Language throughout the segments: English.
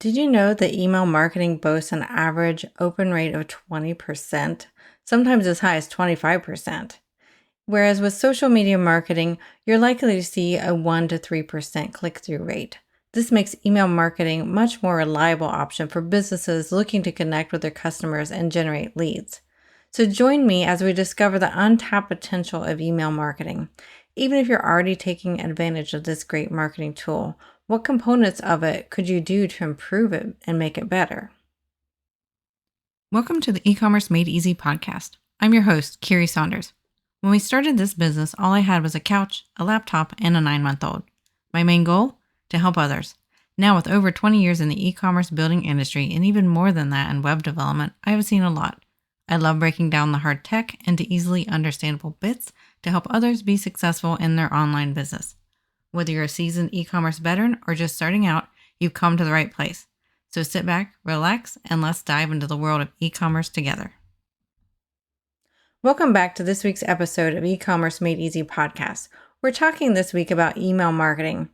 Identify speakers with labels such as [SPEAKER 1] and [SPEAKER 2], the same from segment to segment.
[SPEAKER 1] Did you know that email marketing boasts an average open rate of 20%, sometimes as high as 25%? Whereas with social media marketing, you're likely to see a 1 to 3% click-through rate. This makes email marketing much more reliable option for businesses looking to connect with their customers and generate leads. So join me as we discover the untapped potential of email marketing. Even if you're already taking advantage of this great marketing tool, what components of it could you do to improve it and make it better? Welcome to the E-commerce Made Easy podcast. I'm your host, Kiri Saunders. When we started this business, all I had was a couch, a laptop, and a 9-month-old. My main goal? To help others. Now, with over 20 years in the e-commerce building industry and even more than that in web development, I have seen a lot. I love breaking down the hard tech into easily understandable bits to help others be successful in their online business. Whether you're a seasoned e-commerce veteran or just starting out, you've come to the right place. So sit back, relax, and let's dive into the world of e-commerce together. Welcome back to this week's episode of E-commerce Made Easy podcast. We're talking this week about email marketing.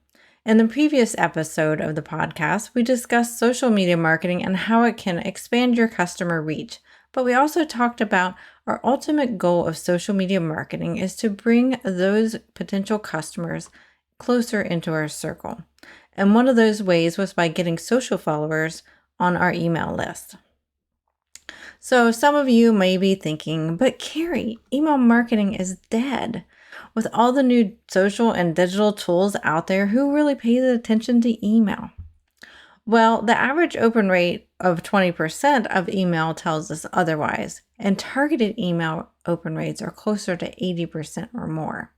[SPEAKER 1] In the previous episode of the podcast, we discussed social media marketing and how it can expand your customer reach. But we also talked about our ultimate goal of social media marketing is to bring those potential customers closer into our circle. And one of those ways was by getting social followers on our email list. So some of you may be thinking, but Kiri, email marketing is dead. With all the new social and digital tools out there, who really pays attention to email? Well, the average open rate of 20% of email tells us otherwise, and targeted email open rates are closer to 80% or more.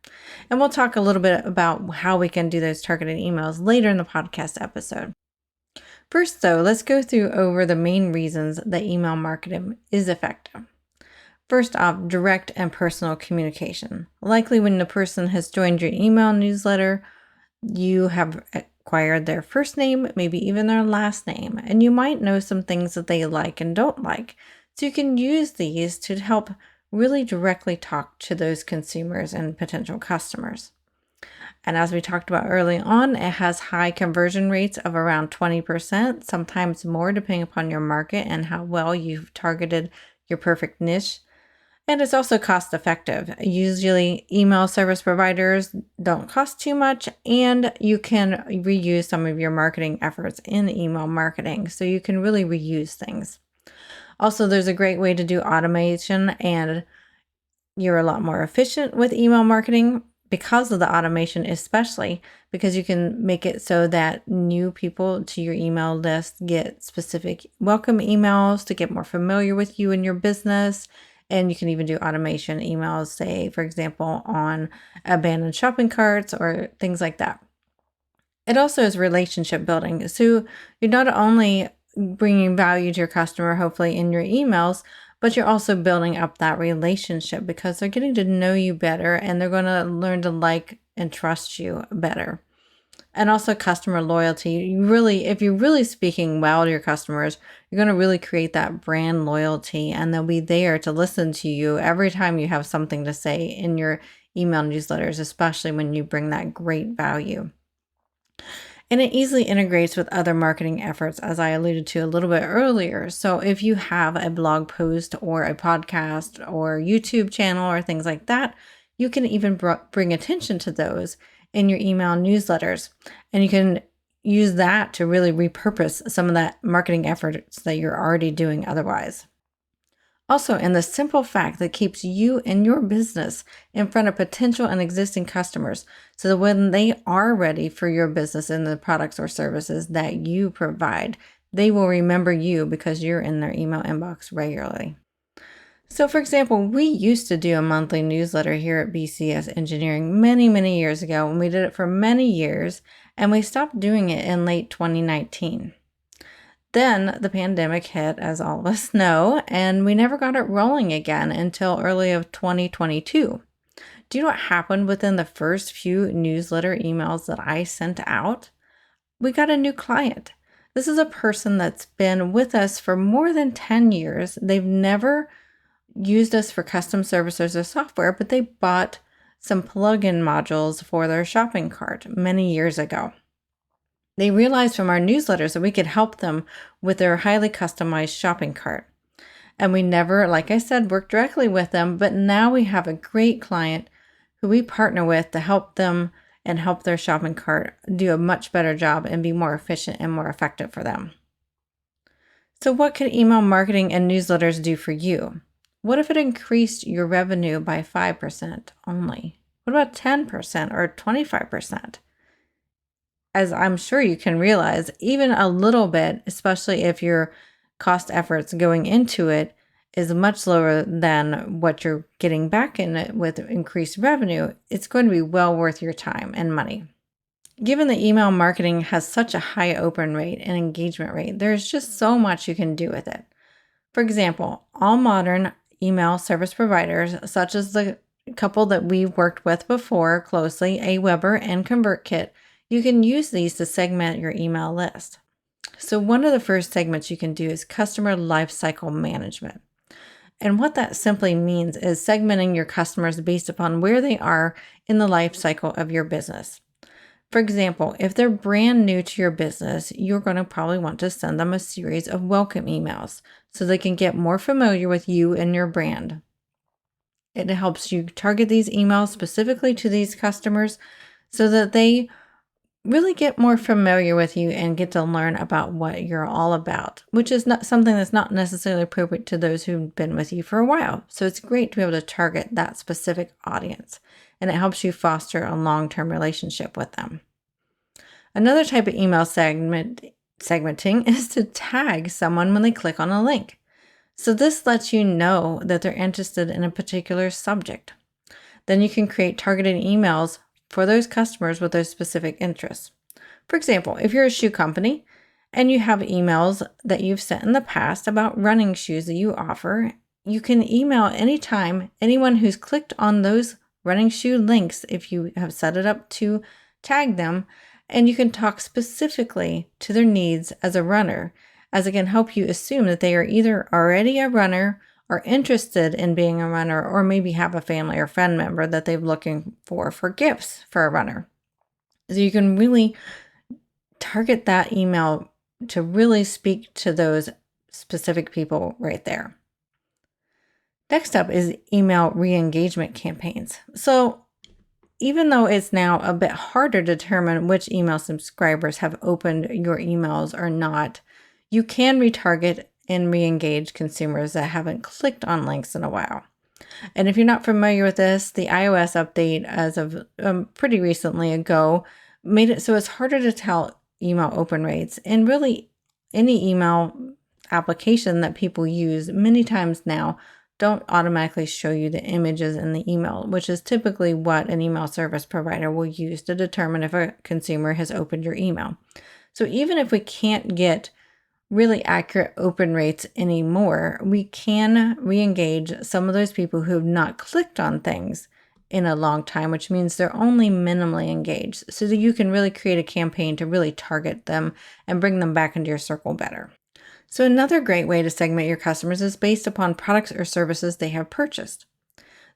[SPEAKER 1] And we'll talk a little bit about how we can do those targeted emails later in the podcast episode. First, though, let's go through over the main reasons that email marketing is effective. First off, direct and personal communication. Likely when the person has joined your email newsletter, you have acquired their first name, maybe even their last name, and you might know some things that they like and don't like. So you can use these to help really directly talk to those consumers and potential customers. And as we talked about early on, it has high conversion rates of around 20%, sometimes more depending upon your market and how well you've targeted your perfect niche. And it's also cost effective. Usually email service providers don't cost too much, and you can reuse some of your marketing efforts in email marketing. So you can really reuse things. Also, there's a great way to do automation, and you're a lot more efficient with email marketing because of the automation, especially because you can make it so that new people to your email list get specific welcome emails to get more familiar with you and your business. And you can even do automation emails, say, for example, on abandoned shopping carts or things like that. It also is relationship building. So you're not only bringing value to your customer, hopefully in your emails, but you're also building up that relationship because they're getting to know you better and they're going to learn to like and trust you better. And also customer loyalty. If you're really speaking well to your customers, you're going to really create that brand loyalty, and they'll be there to listen to you every time you have something to say in your email newsletters, especially when you bring that great value. And it easily integrates with other marketing efforts, as I alluded to a little bit earlier. So if you have a blog post or a podcast or YouTube channel or things like that, you can even bring attention to those in your email newsletters. And you can use that to really repurpose some of that marketing efforts that you're already doing otherwise. Also, in the simple fact that keeps you and your business in front of potential and existing customers so that when they are ready for your business and the products or services that you provide, they will remember you because you're in their email inbox regularly. So for example, we used to do a monthly newsletter here at BCS Engineering many years ago, and we did it for many years, and we stopped doing it in late 2019. Then the pandemic hit, as all of us know, and we never got it rolling again until early of 2022. Do you know what happened within the first few newsletter emails that I sent out? We got a new client. This is a person that's been with us for more than 10 years. They've never used us for custom services or software, but they bought some plugin modules for their shopping cart many years ago. They realized from our newsletters that we could help them with their highly customized shopping cart. And we never, like I said, worked directly with them, but now we have a great client who we partner with to help them and help their shopping cart do a much better job and be more efficient and more effective for them. So what could email marketing and newsletters do for you? What if it increased your revenue by 5% only? What about 10% or 25%? As I'm sure you can realize, even a little bit, especially if your cost efforts going into it is much lower than what you're getting back in it with increased revenue, it's going to be well worth your time and money. Given that email marketing has such a high open rate and engagement rate, there's just so much you can do with it. For example, all modern email service providers, such as the couple that we've worked with before closely, AWeber and ConvertKit, you can use these to segment your email list. So one of the first segments you can do is customer lifecycle management. And what that simply means is segmenting your customers based upon where they are in the life cycle of your business. For example, if they're brand new to your business, you're going to probably want to send them a series of welcome emails so they can get more familiar with you and your brand. It helps you target these emails specifically to these customers so that they really get more familiar with you and get to learn about what you're all about, which is not something that's not necessarily appropriate to those who've been with you for a while. So it's great to be able to target that specific audience, and it helps you foster a long-term relationship with them. Another type of email segmenting is to tag someone when they click on a link. So this lets you know that they're interested in a particular subject. Then you can create targeted emails for those customers with those specific interests. For example, if you're a shoe company and you have emails that you've sent in the past about running shoes that you offer, you can email anytime anyone who's clicked on those running shoe links, if you have set it up to tag them, and you can talk specifically to their needs as a runner, as it can help you assume that they are either already a runner or interested in being a runner, or maybe have a family or friend member that they're looking for gifts for a runner. So you can really target that email to really speak to those specific people right there. Next up is email re-engagement campaigns. So even though it's now a bit harder to determine which email subscribers have opened your emails or not, you can retarget and re-engage consumers that haven't clicked on links in a while. And if you're not familiar with this, the iOS update as of pretty recently ago made it so it's harder to tell email open rates. And really, any email application that people use many times now don't automatically show you the images in the email, which is typically what an email service provider will use to determine if a consumer has opened your email. So even if we can't get really accurate open rates anymore, we can re-engage some of those people who have not clicked on things in a long time, which means they're only minimally engaged, so that you can really create a campaign to really target them and bring them back into your circle better. So another great way to segment your customers is based upon products or services they have purchased.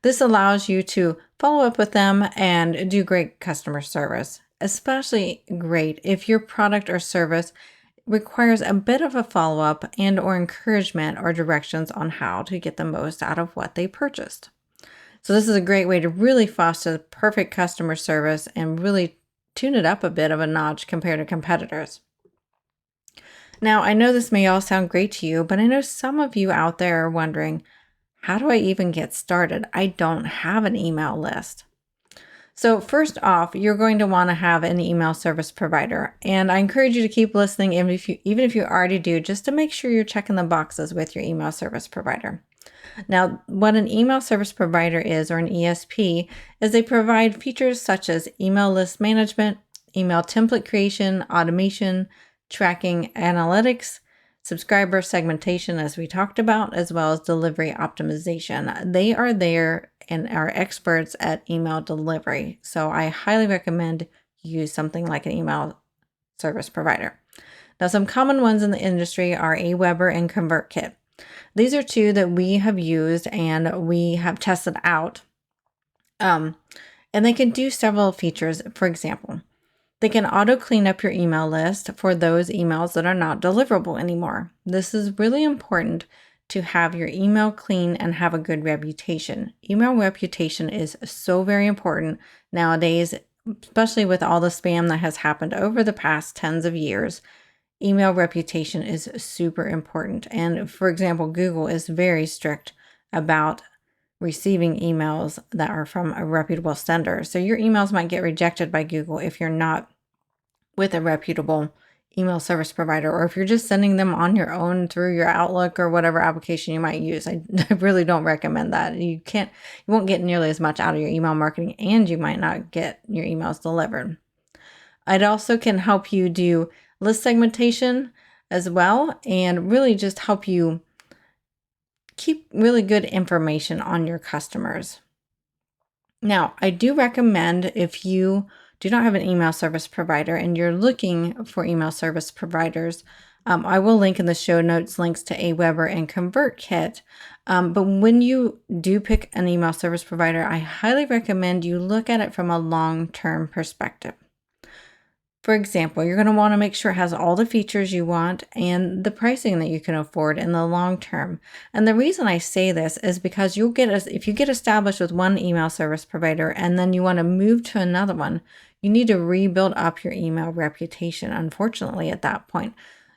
[SPEAKER 1] This allows you to follow up with them and do great customer service, especially great if your product or service requires a bit of a follow-up and or encouragement or directions on how to get the most out of what they purchased. So this is a great way to really foster perfect customer service and really tune it up a bit of a notch compared to competitors. Now, I know this may all sound great to you, but I know some of you out there are wondering, how do I even get started? I don't have an email list. So first off, you're going to want to have an email service provider. And I encourage you to keep listening, even if you already do, just to make sure you're checking the boxes with your email service provider. Now, what an email service provider is, or an ESP, is they provide features such as email list management, email template creation, automation, tracking analytics, subscriber segmentation, as we talked about, as well as delivery optimization. They are there and are experts at email delivery. So I highly recommend you use something like an email service provider. Now, some common ones in the industry are AWeber and ConvertKit. These are two that we have used and we have tested out. And they can do several features. For example, They can auto clean up your email list for those emails that are not deliverable anymore. This is really important to have your email clean and have a good reputation. Email reputation is so very important nowadays, especially with all the spam that has happened over the past tens of years. Email reputation is super important. And for example, Google is very strict about receiving emails that are from a reputable sender. So your emails might get rejected by Google if you're not with a reputable email service provider, or if you're just sending them on your own through your Outlook or whatever application you might use. I really don't recommend that. You won't get nearly as much out of your email marketing, and you might not get your emails delivered. It also can help you do list segmentation as well, and really just help you keep really good information on your customers. Now, I do recommend, if you do not have an email service provider and you're looking for email service providers, I will link in the show notes links to AWeber and ConvertKit. But when you do pick an email service provider, I highly recommend you look at it from a long-term perspective. For example, you're going to want to make sure it has all the features you want and the pricing that you can afford in the long term. And the reason I say this is because if you get established with one email service provider and then you want to move to another one, you need to rebuild up your email reputation, unfortunately, at that point.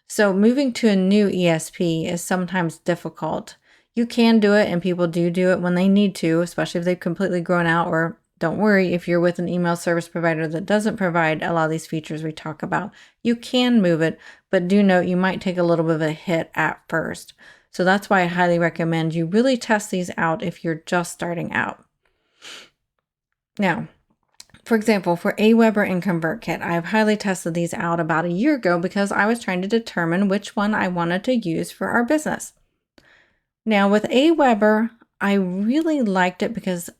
[SPEAKER 1] So moving to a new ESP is sometimes difficult. You can do it, and people do it when they need to, especially if they've completely grown out. Or don't worry, if you're with an email service provider that doesn't provide a lot of these features we talk about, you can move it, but do note you might take a little bit of a hit at first. So that's why I highly recommend you really test these out if you're just starting out. Now, for example, for AWeber and ConvertKit, I've highly tested these out about a year ago because I was trying to determine which one I wanted to use for our business. Now, with AWeber, I really liked it because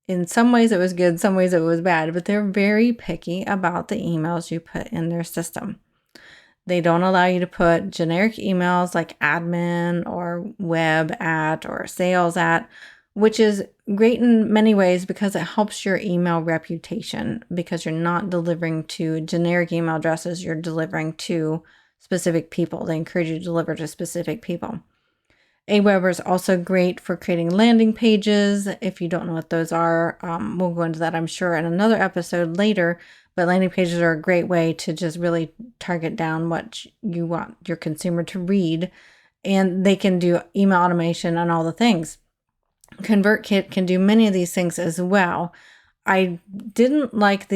[SPEAKER 1] in some ways it was good, some ways it was bad, but they're very picky about the emails you put in their system. They don't allow you to put generic emails like admin or web at or sales at, which is great in many ways because it helps your email reputation, because you're not delivering to generic email addresses, you're delivering to specific people. They encourage you to deliver to specific people. AWeber is also great for creating landing pages. If you don't know what those are, we'll go into that, I'm sure, in another episode later. But landing pages are a great way to just really target down what you want your consumer to read. And they can do email automation and all the things. ConvertKit can do many of these things as well. I didn't like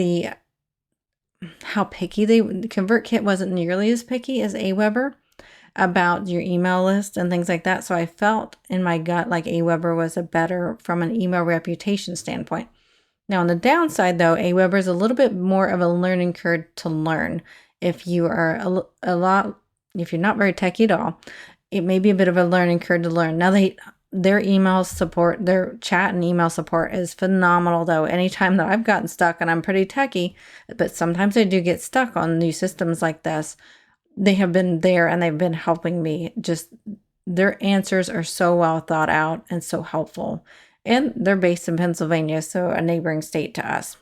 [SPEAKER 1] how picky ConvertKit wasn't nearly as picky as AWeber about your email list and things like that. So I felt in my gut like AWeber was a better from an email reputation standpoint. Now on the downside though, AWeber is a little bit more of a learning curve to learn. If you are if you're not very techy at all, it may be a bit of a learning curve to learn. Now their email support, their chat and email support is phenomenal though. Anytime that I've gotten stuck, and I'm pretty techy, but sometimes I do get stuck on new systems like this, they have been there and they've been helping me. Just their answers are so well thought out and so helpful. And they're based in Pennsylvania, so a neighboring state to us.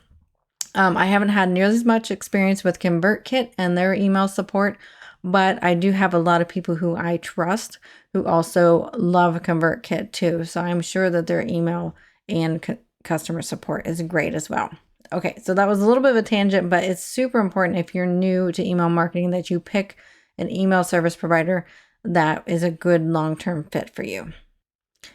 [SPEAKER 1] I haven't had nearly as much experience with ConvertKit and their email support, but I do have a lot of people who I trust who also love ConvertKit too. So I'm sure that their email and customer support is great as well. Okay, so that was a little bit of a tangent, but it's super important if you're new to email marketing that you pick an email service provider that is a good long-term fit for you.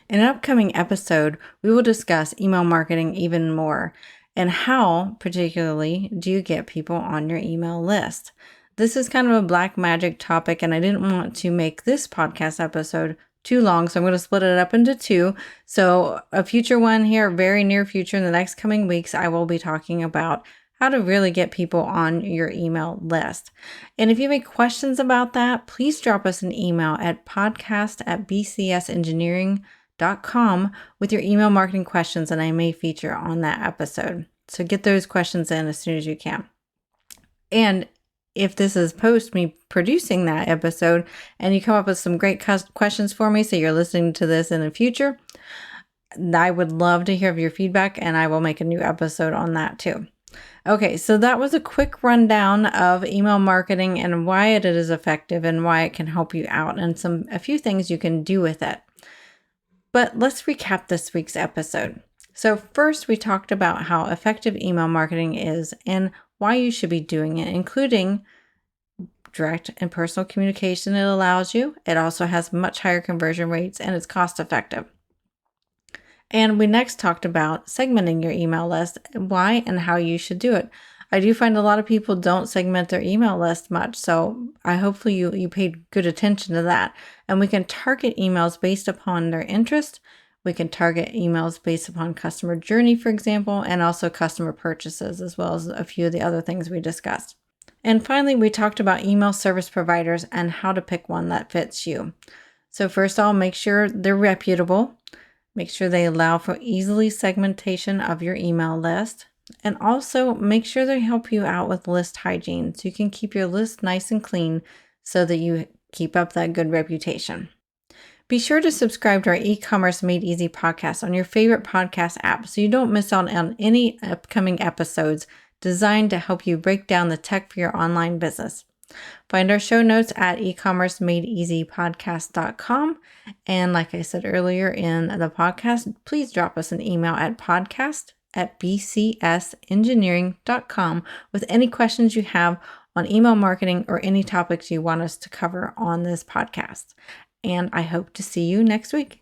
[SPEAKER 1] In an upcoming episode, we will discuss email marketing even more and how, particularly, do you get people on your email list. This is kind of a black magic topic, and I didn't want to make this podcast episode too long, so I'm going to split it up into two. So a future one here, very near future, in the next coming weeks, I will be talking about how to really get people on your email list. And if you have any questions about that, please drop us an email at podcast@bcsengineering.com with your email marketing questions, and I may feature on that episode. So get those questions in as soon as you can. And if this is post me producing that episode and you come up with some great questions for me, so you're listening to this in the future, I would love to hear of your feedback, and I will make a new episode on that too. Okay, so that was a quick rundown of email marketing and why it is effective and why it can help you out and a few things you can do with it. But let's recap this week's episode. So first, we talked about how effective email marketing is and why you should be doing it, including direct and personal communication it allows you. It also has much higher conversion rates and it's cost effective. And we next talked about segmenting your email list, why and how you should do it. I do find a lot of people don't segment their email list much, so hopefully you paid good attention to that. And we can target emails based upon their interest. We can target emails based upon customer journey, for example, and also customer purchases, as well as a few of the other things we discussed. And finally, we talked about email service providers and how to pick one that fits you. So first of all, make sure they're reputable. Make sure they allow for easily segmentation of your email list. And also make sure they help you out with list hygiene so you can keep your list nice and clean so that you keep up that good reputation. Be sure to subscribe to our E-commerce Made Easy podcast on your favorite podcast app so you don't miss out on any upcoming episodes designed to help you break down the tech for your online business. Find our show notes at ecommercemadeeasypodcast.com. And like I said earlier in the podcast, please drop us an email at podcast@bcsengineering.com with any questions you have on email marketing or any topics you want us to cover on this podcast. And I hope to see you next week.